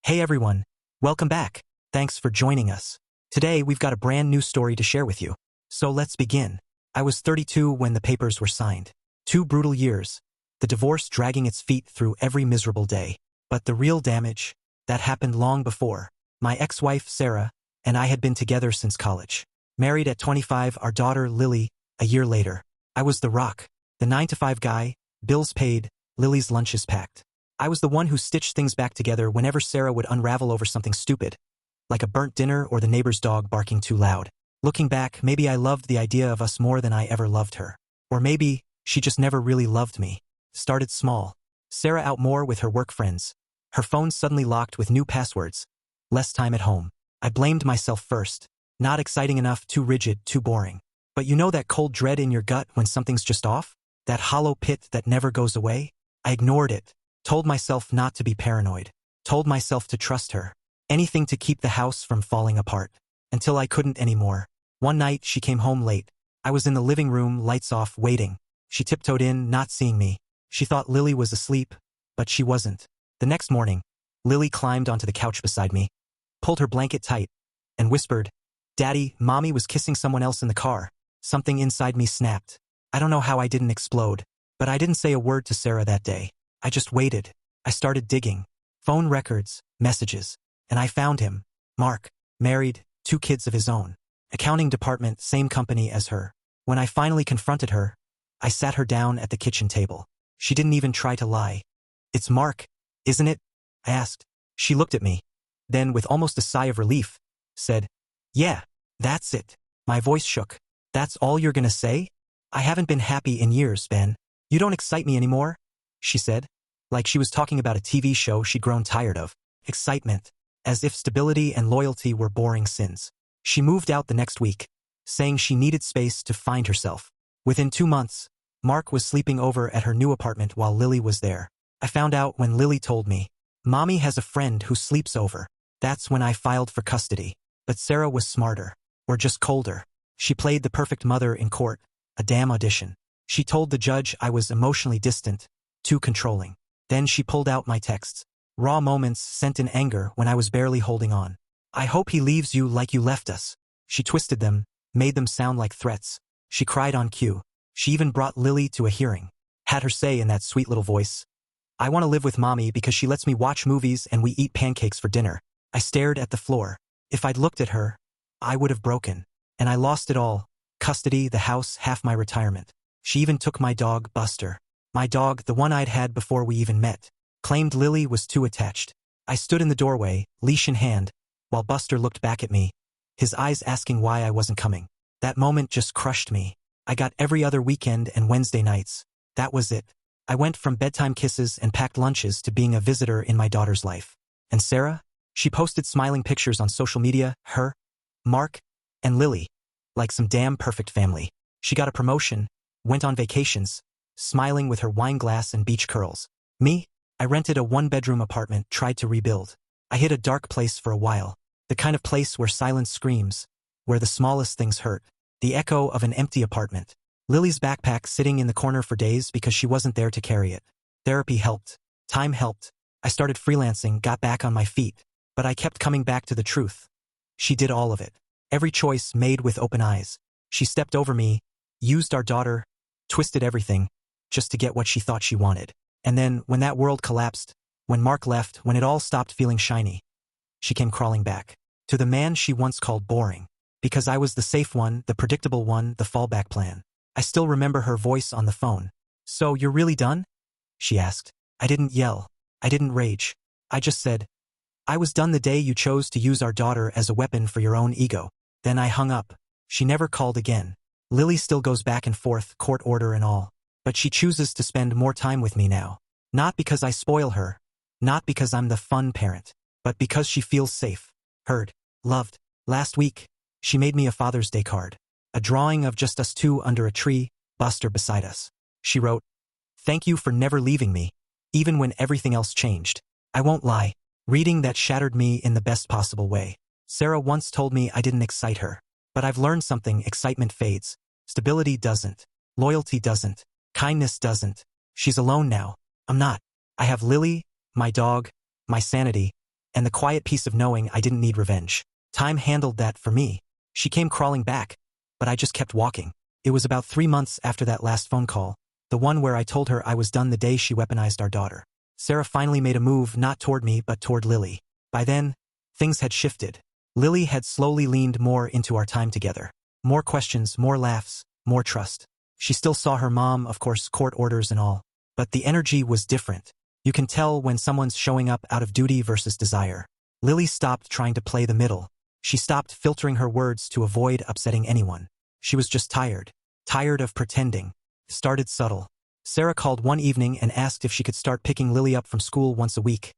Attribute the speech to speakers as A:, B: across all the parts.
A: Hey everyone, welcome back. Thanks for joining us. Today we've got a brand new story to share with you. So let's begin. I was 32 when the papers were signed. 2 brutal years, the divorce dragging its feet through every miserable day. But the real damage, that happened long before. My ex-wife, Sarah, and I had been together since college. Married at 25, our daughter, Lily, a year later. I was the rock, the 9-to-5 guy, bills paid, Lily's lunches packed. I was the one who stitched things back together whenever Sarah would unravel over something stupid, like a burnt dinner or the neighbor's dog barking too loud. Looking back, maybe I loved the idea of us more than I ever loved her. Or maybe she just never really loved me. Started small. Sarah out more with her work friends. Her phone suddenly locked with new passwords. Less time at home. I blamed myself first. Not exciting enough, too rigid, too boring. But you know that cold dread in your gut when something's just off? That hollow pit that never goes away? I ignored it. Told myself not to be paranoid. Told myself to trust her. Anything to keep the house from falling apart. Until I couldn't anymore. One night, she came home late. I was in the living room, lights off, waiting. She tiptoed in, not seeing me. She thought Lily was asleep, but she wasn't. The next morning, Lily climbed onto the couch beside me, pulled her blanket tight, and whispered, "Daddy, Mommy was kissing someone else in the car." Something inside me snapped. I don't know how I didn't explode, but I didn't say a word to Sarah that day. I just waited. I started digging. Phone records, messages. And I found him. Mark. Married, 2 kids of his own. Accounting department, same company as her. When I finally confronted her, I sat her down at the kitchen table. She didn't even try to lie. "It's Mark, isn't it?" I asked. She looked at me. Then, with almost a sigh of relief, said, "Yeah, that's it." My voice shook. "That's all you're gonna say? I haven't been happy in years, Ben. You don't excite me anymore," she said. Like she was talking about a TV show she'd grown tired of. Excitement. As if stability and loyalty were boring sins. She moved out the next week, saying she needed space to find herself. Within 2 months, Mark was sleeping over at her new apartment while Lily was there. I found out when Lily told me, "Mommy has a friend who sleeps over." That's when I filed for custody. But Sarah was smarter. Or just colder. She played the perfect mother in court. A damn audition. She told the judge I was emotionally distant, too controlling. Then she pulled out my texts. Raw moments sent in anger when I was barely holding on. "I hope he leaves you like you left us." She twisted them, made them sound like threats. She cried on cue. She even brought Lily to a hearing. Had her say in that sweet little voice, "I want to live with Mommy because she lets me watch movies and we eat pancakes for dinner." I stared at the floor. If I'd looked at her, I would have broken. And I lost it all. Custody, the house, half my retirement. She even took my dog, Buster. My dog, the one I'd had before we even met. Claimed Lily was too attached. I stood in the doorway, leash in hand, while Buster looked back at me, his eyes asking why I wasn't coming. That moment just crushed me. I got every other weekend and Wednesday nights. That was it. I went from bedtime kisses and packed lunches to being a visitor in my daughter's life. And Sarah? She posted smiling pictures on social media, her, Mark, and Lily. Like some damn perfect family. She got a promotion, went on vacations, smiling with her wine glass and beach curls. Me? I rented a 1-bedroom apartment, tried to rebuild. I hit a dark place for a while. The kind of place where silence screams, where the smallest things hurt. The echo of an empty apartment. Lily's backpack sitting in the corner for days because she wasn't there to carry it. Therapy helped. Time helped. I started freelancing, got back on my feet. But I kept coming back to the truth. She did all of it. Every choice made with open eyes. She stepped over me, used our daughter, twisted everything, just to get what she thought she wanted. And then, when that world collapsed, when Mark left, when it all stopped feeling shiny, she came crawling back. To the man she once called boring. Because I was the safe one, the predictable one, the fallback plan. I still remember her voice on the phone. "So, you're really done?" she asked. I didn't yell. I didn't rage. I just said, "I was done the day you chose to use our daughter as a weapon for your own ego." Then I hung up. She never called again. Lily still goes back and forth, court order and all. But she chooses to spend more time with me now. Not because I spoil her. Not because I'm the fun parent. But because she feels safe, heard, loved. Last week, she made me a Father's Day card. A drawing of just us 2 under a tree, Buster beside us. She wrote, "Thank you for never leaving me, even when everything else changed." I won't lie. Reading that shattered me in the best possible way. Sarah once told me I didn't excite her. But I've learned something: excitement fades. Stability doesn't. Loyalty doesn't. Kindness doesn't. She's alone now. I'm not. I have Lily, my dog, my sanity, and the quiet peace of knowing I didn't need revenge. Time handled that for me. She came crawling back, but I just kept walking. It was about 3 months after that last phone call, the one where I told her I was done the day she weaponized our daughter. Sarah finally made a move not toward me but toward Lily. By then, things had shifted. Lily had slowly leaned more into our time together. More questions, more laughs, more trust. She still saw her mom, of course, court orders and all. But the energy was different. You can tell when someone's showing up out of duty versus desire. Lily stopped trying to play the middle. She stopped filtering her words to avoid upsetting anyone. She was just tired. Tired of pretending. Started subtle. Sarah called one evening and asked if she could start picking Lily up from school once a week,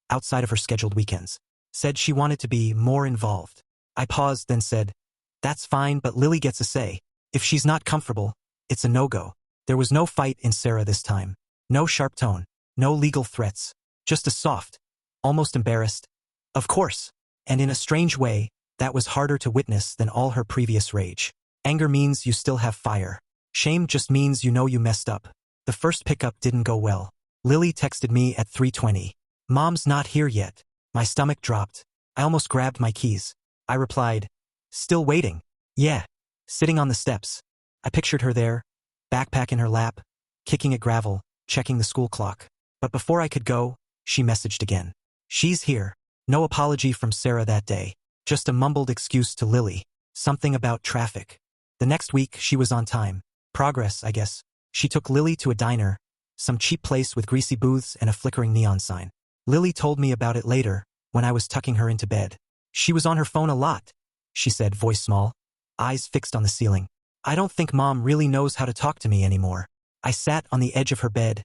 A: outside of her scheduled weekends. Said she wanted to be more involved. I paused, then said, "That's fine, but Lily gets a say. If she's not comfortable, it's a no-go." There was no fight in Sarah this time. No sharp tone. No legal threats. Just a soft, almost embarrassed, "Of course." And in a strange way, that was harder to witness than all her previous rage. Anger means you still have fire. Shame just means you know you messed up. The first pickup didn't go well. Lily texted me at 3:20. "Mom's not here yet." My stomach dropped. I almost grabbed my keys. I replied, "Still waiting." "Yeah." Sitting on the steps. I pictured her there, backpack in her lap, kicking at gravel, checking the school clock. But before I could go, she messaged again. "She's here." No apology from Sarah that day. Just a mumbled excuse to Lily. Something about traffic. The next week, she was on time. Progress, I guess. She took Lily to a diner, some cheap place with greasy booths and a flickering neon sign. Lily told me about it later, when I was tucking her into bed. "She was on her phone a lot," she said, voice small, eyes fixed on the ceiling. "I don't think Mom really knows how to talk to me anymore." I sat on the edge of her bed,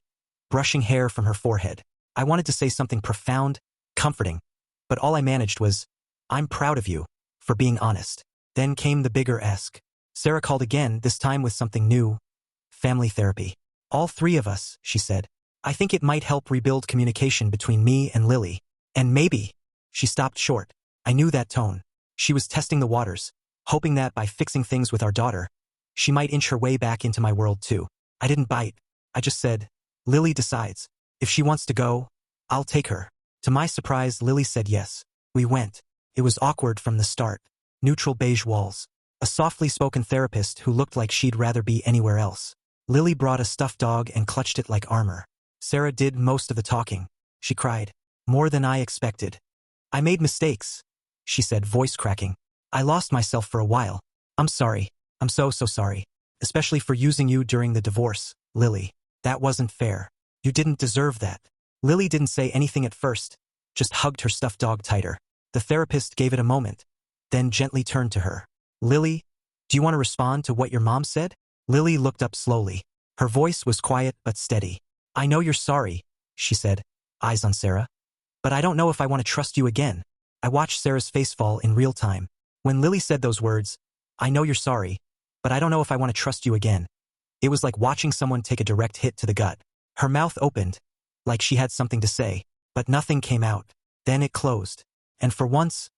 A: brushing hair from her forehead. I wanted to say something profound, comforting, but all I managed was, "I'm proud of you, for being honest." Then came the bigger ask. Sarah called again, this time with something new. Family therapy. "All three of us," she said. "I think it might help rebuild communication between me and Lily. And maybe." She stopped short. I knew that tone. She was testing the waters, hoping that by fixing things with our daughter, she might inch her way back into my world too. I didn't bite. I just said, "Lily decides. If she wants to go, I'll take her." To my surprise, Lily said yes. We went. It was awkward from the start. Neutral beige walls. A softly spoken therapist who looked like she'd rather be anywhere else. Lily brought a stuffed dog and clutched it like armor. Sarah did most of the talking. She cried. More than I expected. "I made mistakes," she said, voice cracking. "I lost myself for a while. I'm sorry. I'm so sorry. Especially for using you during the divorce, Lily. That wasn't fair. You didn't deserve that." Lily didn't say anything at first, just hugged her stuffed dog tighter. The therapist gave it a moment, then gently turned to her. "Lily, do you want to respond to what your mom said?" Lily looked up slowly. Her voice was quiet but steady. "I know you're sorry," she said, eyes on Sarah. "But I don't know if I want to trust you again." I watched Sarah's face fall in real time. When Lily said those words, "I know you're sorry, but I don't know if I want to trust you again," it was like watching someone take a direct hit to the gut. Her mouth opened, like she had something to say, but nothing came out. Then it closed. And for once,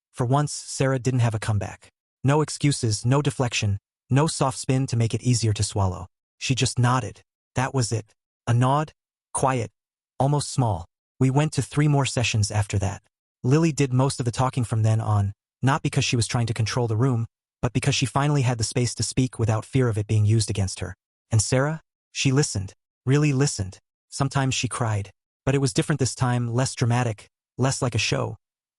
A: Sarah didn't have a comeback. No excuses, no deflection, no soft spin to make it easier to swallow. She just nodded. That was it. A nod, quiet, almost small. We went to 3 more sessions after that. Lily did most of the talking from then on, not because she was trying to control the room, but because she finally had the space to speak without fear of it being used against her. And Sarah? She listened. Really listened. Sometimes she cried. But it was different this time, less dramatic, less like a show.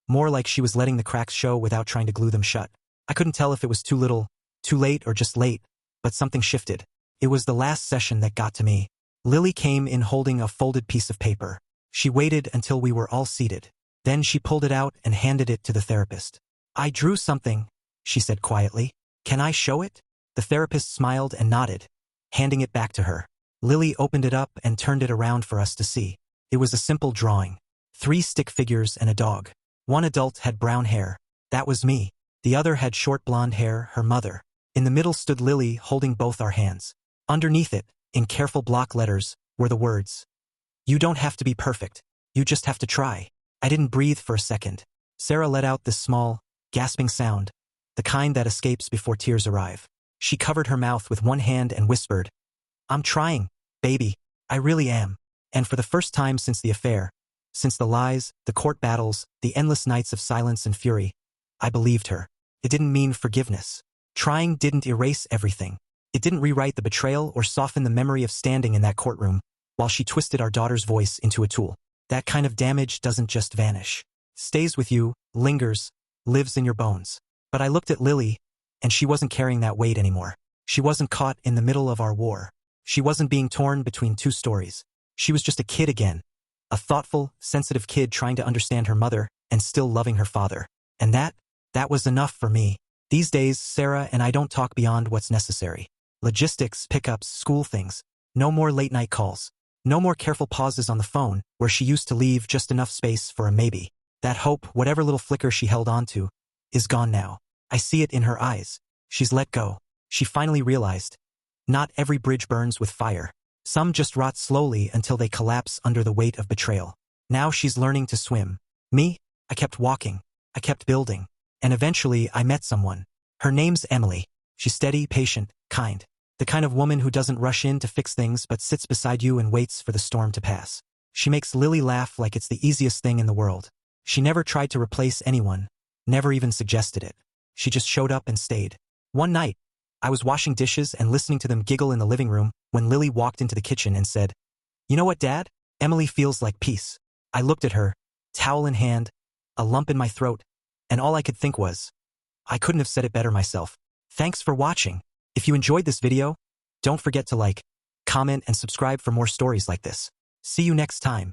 A: More like she was letting the cracks show without trying to glue them shut. I couldn't tell if it was too little, too late, or just late, but something shifted. It was the last session that got to me. Lily came in holding a folded piece of paper. She waited until we were all seated. Then she pulled it out and handed it to the therapist. "I drew something," she said quietly. "Can I show it?" The therapist smiled and nodded, handing it back to her. Lily opened it up and turned it around for us to see. It was a simple drawing. 3 stick figures and a dog. One adult had brown hair. That was me. The other had short blonde hair, her mother. In the middle stood Lily, holding both our hands. Underneath it, in careful block letters, were the words, "You don't have to be perfect. You just have to try." I didn't breathe for a second. Sarah let out this small, gasping sound, the kind that escapes before tears arrive. She covered her mouth with one hand and whispered, "I'm trying, baby. I really am." And for the first time since the affair, Since the lies, the court battles, the endless nights of silence and fury, I believed her. It didn't mean forgiveness. Trying didn't erase everything. It didn't rewrite the betrayal or soften the memory of standing in that courtroom while she twisted our daughter's voice into a tool. That kind of damage doesn't just vanish. It stays with you, lingers, lives in your bones. But I looked at Lily, and she wasn't carrying that weight anymore. She wasn't caught in the middle of our war. She wasn't being torn between two stories. She was just a kid again. A thoughtful, sensitive kid trying to understand her mother and still loving her father. And that was enough for me. These days, Sarah and I don't talk beyond what's necessary. Logistics, pickups, school things. No more late-night calls. No more careful pauses on the phone where she used to leave just enough space for a maybe. That hope, whatever little flicker she held on to, is gone now. I see it in her eyes. She's let go. She finally realized. Not every bridge burns with fire. Some just rot slowly until they collapse under the weight of betrayal. Now she's learning to swim. Me? I kept walking. I kept building. And eventually I met someone. Her name's Emily. She's steady, patient, kind. The kind of woman who doesn't rush in to fix things but sits beside you and waits for the storm to pass. She makes Lily laugh like it's the easiest thing in the world. She never tried to replace anyone, never even suggested it. She just showed up and stayed. One night, I was washing dishes and listening to them giggle in the living room when Lily walked into the kitchen and said, "You know what, Dad? Emily feels like peace." I looked at her, towel in hand, a lump in my throat, and all I could think was, I couldn't have said it better myself. Thanks for watching. If you enjoyed this video, don't forget to like, comment, and subscribe for more stories like this. See you next time.